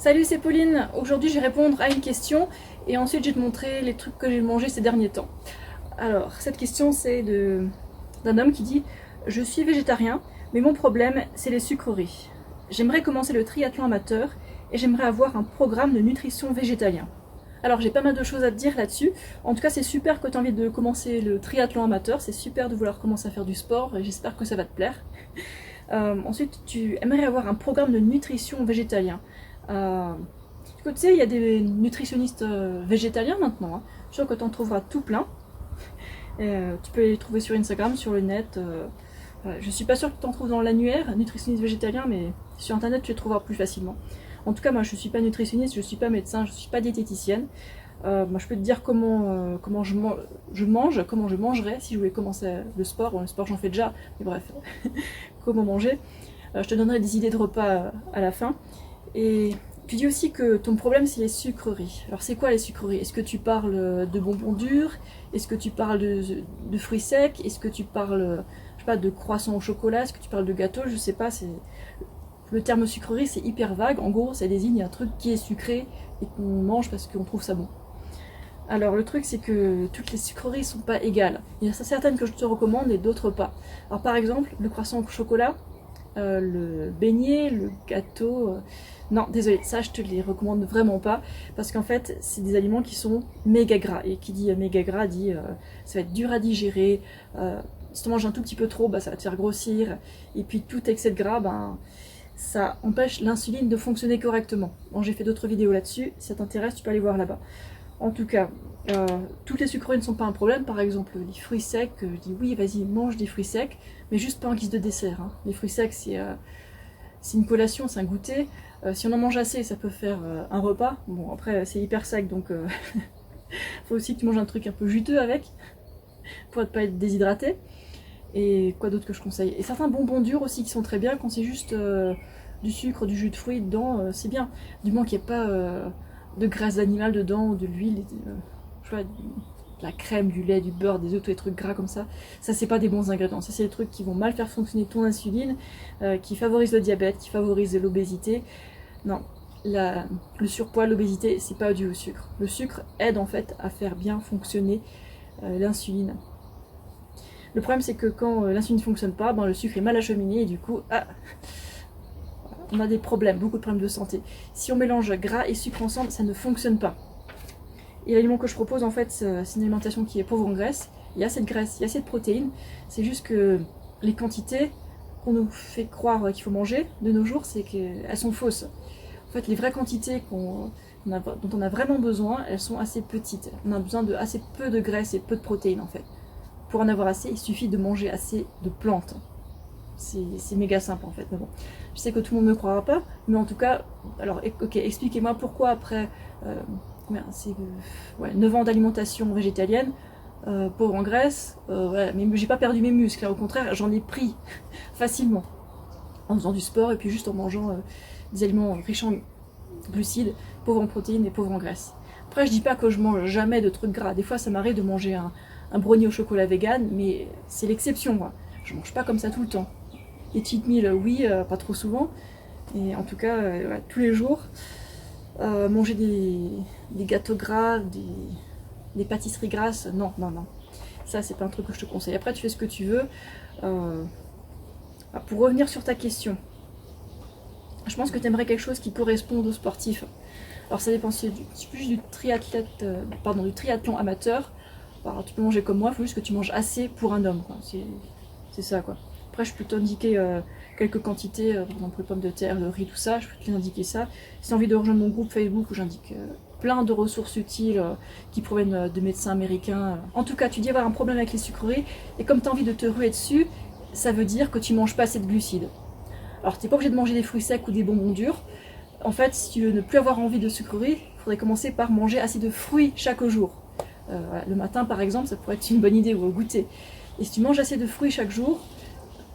Salut, c'est Pauline. Aujourd'hui, je vais répondre à une question et ensuite je vais te montrer les trucs que j'ai mangés ces derniers temps. Alors, cette question, c'est d'un homme qui dit: je suis végétarien, mais mon problème, c'est les sucreries. J'aimerais commencer le triathlon amateur et j'aimerais avoir un programme de nutrition végétalien. Alors, j'ai pas mal de choses à te dire là-dessus. En tout cas, c'est super que tu as envie de commencer le triathlon amateur. C'est super de vouloir commencer à faire du sport et j'espère que ça va te plaire. Ensuite, tu aimerais avoir un programme de nutrition végétalien. Tu sais, il y a des nutritionnistes végétaliens maintenant. Hein. Je suis sûre que tu en trouveras tout plein. Tu peux les trouver sur Instagram, sur le net. Je suis pas sûre que tu en trouves dans l'annuaire, nutritionniste végétalien, mais sur internet tu les trouveras plus facilement. En tout cas, moi je suis pas nutritionniste, je suis pas médecin, je suis pas diététicienne. Moi je peux te dire comment je mange, comment je mangerais si je voulais commencer le sport. Bon, le sport j'en fais déjà, mais bref, comment manger. Je te donnerai des idées de repas à la fin. Et tu dis aussi que ton problème c'est les sucreries. Alors c'est quoi les sucreries? Est-ce que tu parles de bonbons durs? Est-ce que tu parles de fruits secs? Est-ce que tu parles, je sais pas, de croissants au chocolat? Est-ce que tu parles de gâteaux? Je sais pas, le terme sucrerie c'est hyper vague. En gros ça désigne un truc qui est sucré et qu'on mange parce qu'on trouve ça bon. Alors le truc c'est que toutes les sucreries sont pas égales. Il y en a certaines que je te recommande et d'autres pas. Alors par exemple le croissant au chocolat, le beignet, le gâteau... Non, désolé, ça je te les recommande vraiment pas, parce qu'en fait, c'est des aliments qui sont méga gras, et qui dit méga gras dit ça va être dur à digérer, si tu manges un tout petit peu trop, bah, ça va te faire grossir, et puis tout excès de gras, ben, ça empêche l'insuline de fonctionner correctement. Bon, j'ai fait d'autres vidéos là-dessus, si ça t'intéresse, tu peux aller voir là-bas. En tout cas, toutes les sucreries ne sont pas un problème. Par exemple, les fruits secs, je dis oui, vas-y, mange des fruits secs, mais juste pas en guise de dessert. Hein. Les fruits secs, c'est une collation, c'est un goûter. Si on en mange assez, ça peut faire un repas. Bon, après, c'est hyper sec, donc faut aussi que tu manges un truc un peu juteux avec, pour ne pas être déshydraté. Et quoi d'autre que je conseille? Et certains bonbons durs aussi qui sont très bien, quand c'est juste du sucre, du jus de fruits dedans, c'est bien. Du moins qu'il n'y ait pas de graisse animale dedans, ou de l'huile, je sais pas, de la crème, du lait, du beurre, des œufs, tous les trucs gras comme ça. Ça, c'est pas des bons ingrédients. Ça, c'est des trucs qui vont mal faire fonctionner ton insuline, qui favorisent le diabète, qui favorisent l'obésité. Non, le surpoids, l'obésité, c'est pas dû au sucre. Le sucre aide en fait à faire bien fonctionner l'insuline. Le problème, c'est que quand l'insuline ne fonctionne pas, ben, le sucre est mal acheminé et du coup, on a des problèmes, beaucoup de problèmes de santé. Si on mélange gras et sucre ensemble, ça ne fonctionne pas. Et l'aliment que je propose, en fait, c'est une alimentation qui est pauvre en graisse. Il y a cette graisse, il y a cette protéine. C'est juste que les quantités qu'on nous fait croire qu'il faut manger de nos jours, c'est qu'elles sont fausses. En fait, les vraies quantités dont on a vraiment besoin, elles sont assez petites. On a besoin de assez peu de graisse et peu de protéines, en fait. Pour en avoir assez, il suffit de manger assez de plantes. C'est méga simple en fait, mais bon. Je sais que tout le monde ne me croira pas, mais en tout cas, alors ok, expliquez-moi pourquoi après 9 ans d'alimentation végétalienne, pauvre en graisse, mais j'ai pas perdu mes muscles, hein, au contraire, j'en ai pris facilement en faisant du sport et puis juste en mangeant des aliments riches en glucides, pauvres en protéines et pauvres en graisse. Après, je dis pas que je mange jamais de trucs gras, des fois ça m'arrive de manger un brownie au chocolat vegan, mais c'est l'exception, moi. Je mange pas comme ça tout le temps. Les cheat meals, oui, pas trop souvent. Et en tout cas, tous les jours, manger des gâteaux gras, des pâtisseries grasses, non, non, non. Ça, c'est pas un truc que je te conseille. Après, tu fais ce que tu veux. Pour revenir sur ta question, je pense que tu aimerais quelque chose qui corresponde aux sportifs. Alors, ça dépend si c'est plus du triathlon amateur. Alors, tu peux manger comme moi, il faut juste que tu manges assez pour un homme. C'est ça, quoi. Après, je peux t'indiquer quelques quantités, par exemple les pommes de terre, le riz, tout ça, je peux t'indiquer ça. Si tu as envie de rejoindre mon groupe Facebook où j'indique plein de ressources utiles qui proviennent de médecins américains. En tout cas, tu dis avoir un problème avec les sucreries, et comme tu as envie de te ruer dessus, ça veut dire que tu manges pas assez de glucides. Alors, tu n'es pas obligé de manger des fruits secs ou des bonbons durs. En fait, si tu veux ne plus avoir envie de sucreries, il faudrait commencer par manger assez de fruits chaque jour. Le matin, par exemple, ça pourrait être une bonne idée, ou au goûter. Et si tu manges assez de fruits chaque jour,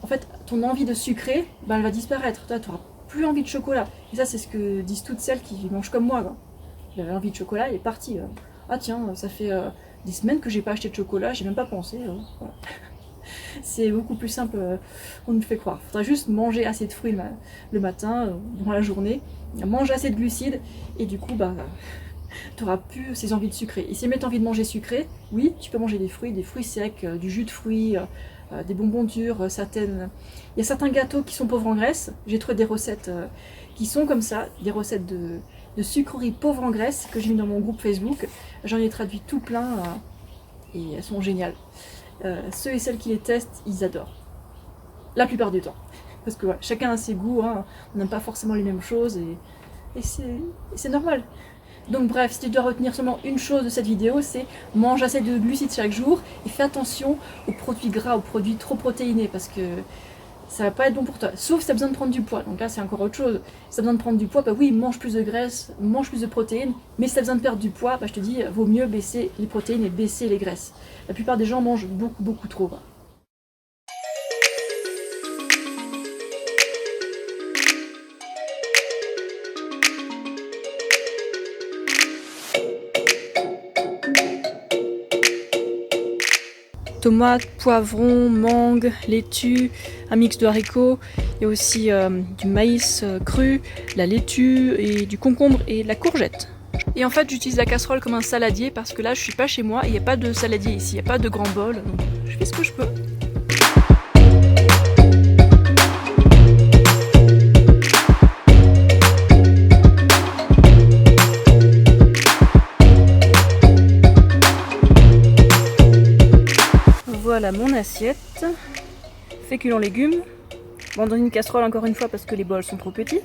en fait, ton envie de sucrer, ben, elle va disparaître. Tu n'auras plus envie de chocolat. Et ça, c'est ce que disent toutes celles qui mangent comme moi. J'avais envie de chocolat, elle est partie. Ah tiens, ça fait des semaines que j'ai pas acheté de chocolat, j'ai même pas pensé. Voilà. C'est beaucoup plus simple qu'on nous le fait croire. Il faudra juste manger assez de fruits le matin, durant la journée, manger assez de glucides, et du coup, tu n'auras plus ces envies de sucré. Et si tu as envie de manger sucré, oui, tu peux manger des fruits secs, du jus de fruits, des bonbons durs, certaines... Il y a certains gâteaux qui sont pauvres en graisse. J'ai trouvé des recettes qui sont comme ça, des recettes de sucreries pauvres en graisse que j'ai mis dans mon groupe Facebook. J'en ai traduit tout plein et elles sont géniales. Ceux et celles qui les testent, ils adorent. La plupart du temps. Parce que voilà, chacun a ses goûts, hein. On n'aime pas forcément les mêmes choses et c'est normal. Donc bref, si tu dois retenir seulement une chose de cette vidéo, c'est mange assez de glucides chaque jour et fais attention aux produits gras, aux produits trop protéinés, parce que ça va pas être bon pour toi. Sauf si tu as besoin de prendre du poids, donc là c'est encore autre chose. Si tu as besoin de prendre du poids, oui, mange plus de graisse, mange plus de protéines, mais si tu as besoin de perdre du poids, je te dis, vaut mieux baisser les protéines et baisser les graisses. La plupart des gens mangent beaucoup trop. Tomates, poivrons, mangue, laitue, un mix de haricots, il y a aussi du maïs cru, la laitue et du concombre et de la courgette. Et en fait j'utilise la casserole comme un saladier parce que là je suis pas chez moi et il n'y a pas de saladier ici, il n'y a pas de grand bol, donc je fais ce que je peux. Voilà mon assiette, féculents légumes, bon, dans une casserole encore une fois parce que les bols sont trop petits.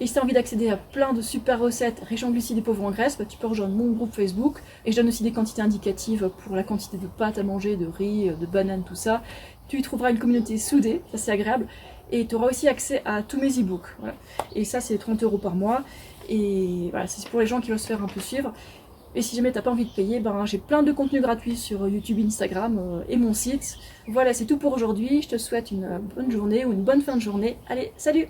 Et si tu as envie d'accéder à plein de super recettes riches en glucides et pauvres en graisse, tu peux rejoindre mon groupe Facebook. Et je donne aussi des quantités indicatives pour la quantité de pâtes à manger, de riz, de bananes, tout ça. Tu y trouveras une communauté soudée, ça c'est agréable. Et tu auras aussi accès à tous mes e-books. Voilà. Et ça c'est 30 € par mois. Et voilà, c'est pour les gens qui veulent se faire un peu suivre. Et si jamais t'as pas envie de payer, j'ai plein de contenus gratuits sur YouTube, Instagram et mon site. Voilà, c'est tout pour aujourd'hui. Je te souhaite une bonne journée ou une bonne fin de journée. Allez, salut!